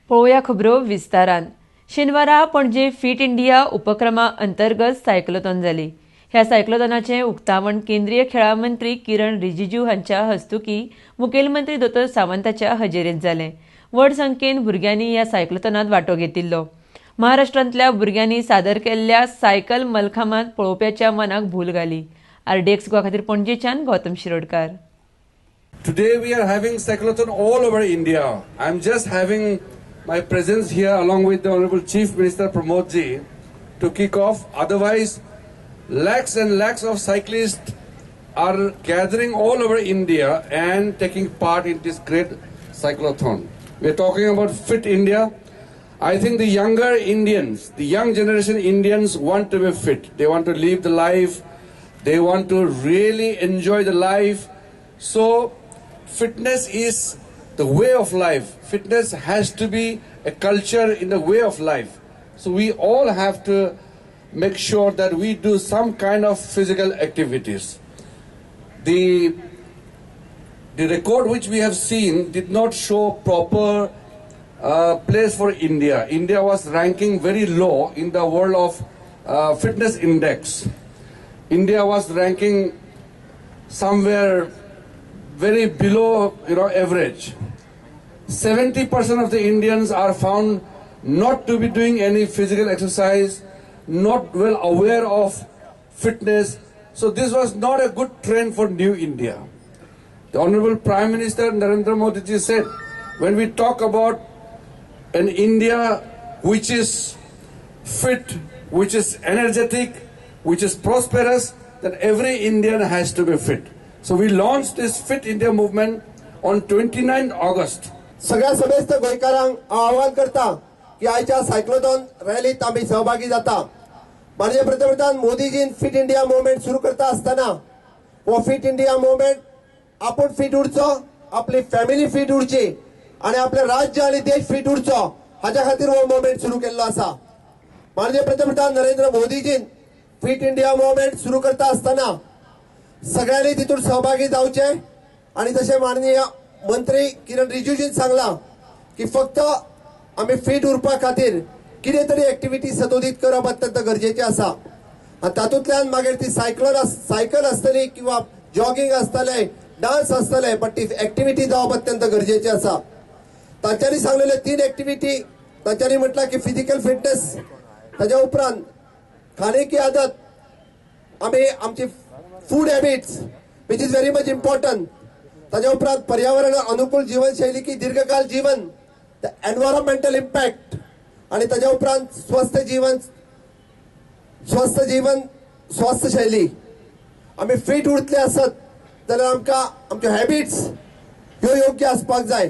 पळोवया खबरो विस्तारान। शेनवारा पणजे फिट इंडिया उपक्रमा अंतर्गत सायक्लोथॉन जाली। ह्या सायक्लोथॉनाचे उक्तावण केंद्रीय खेळां मंत्री किरण रिजिजू हांच्या हस्तुकी मुखेलमंत्री दोतोर सावंताच्या हजेरेंत जालें। व्हड संख्येन भुरग्यांनी ह्या सायक्लोथॉनात वांटो घेतिल्लो। महाराष्ट्रांतल्या भुरग्यांनी सादर केल्ल्या सायकल मलखामात पळोवप्याच्या मनाक भूल घाली। आरडीएक्स गोवा खातीर पणजेच्यान Gautam Shirodkar. Today we are having cyclothon all over India. I am just having my presence here along with the Honorable Chief Minister Pramod ji to kick off. Otherwise, lakhs and lakhs of cyclists are gathering all over India and taking part in this great cyclothon. We are talking about Fit India. I think the younger Indians, the young generation Indians want to be fit. They want to live the life. They want to really enjoy the life. So, fitness is the way of life. Fitness has to be a culture in the way of life. So we all have to make sure that we do some kind of physical activities. The record which we have seen did not show proper place for India. India was ranking very low in the world of fitness index. India was ranking somewhere very below, average. 70% of the Indians are found not to be doing any physical exercise, not well aware of fitness. So this was not a good trend for New India. The Honorable Prime Minister Narendra Modi ji said, when we talk about an India which is fit, which is energetic, which is prosperous, then every Indian has to be fit. So we launched this Fit India movement on 29th August. सगळ्या समेस्त गोंयकारांक आवाहन करता की आयच्या cyclothon रॅलीत आम्ही सहभागी जाता। माननीय पंतप्रधान मोदीजीन फिट इंडिया मुवमेंट सुरू करता असताना वो फिट इंडिया मुवमेंट आपण फिट उरचो, आपली फॅमिली फिट उरची आणि आपले राज्य आणि देश फिट उरचो हाच्या खातीर वो मुवमेंट सुरू केल्लो आसा। माननीय पंतप्रधान नरेंद्र मोदीजीन फिट इंडिया मुवमेंट सुरू करता असताना सगळ्यांनी तितून सहभागी जावचे आणि जसे माननीय मंत्री किरण रिजिजून सांगला की फक्त आम्ही फिट उरपा खातीर कितें तरी एक्टिविटी सदोदित करप अत्यंत गरजेचे आसा। आणि तातूंतल्यान मागीर ती सायकल आसतली किंवा जॉगिंग आसतले, डान्स आसतले, पण ती एक्टिविटी जावप अत्यंत गरजेची आसा। तांच्यांनी सांगलेले 3 एक्टिविटी तांच्यांनी म्हटला की फिजिकल फिटनेस, ताच्या उपरांत खाण्याची आदत, आम्ही आमची food habits which is very much important, ताच्या उपरांत पर्यावरण अनुकूल जीवनशैली की दीर्घकाल जीवन, द एन्व्हायरमेंटल इम्पॅक्ट आणि ताच्या उपरांत स्वस्थ जीवन स्वस्थ शैली। आम्ही फिट उरतले आसत जाल्यार आमकां आमच्यो हॅबिट्स ह्यो योग्य आसपाक जाय।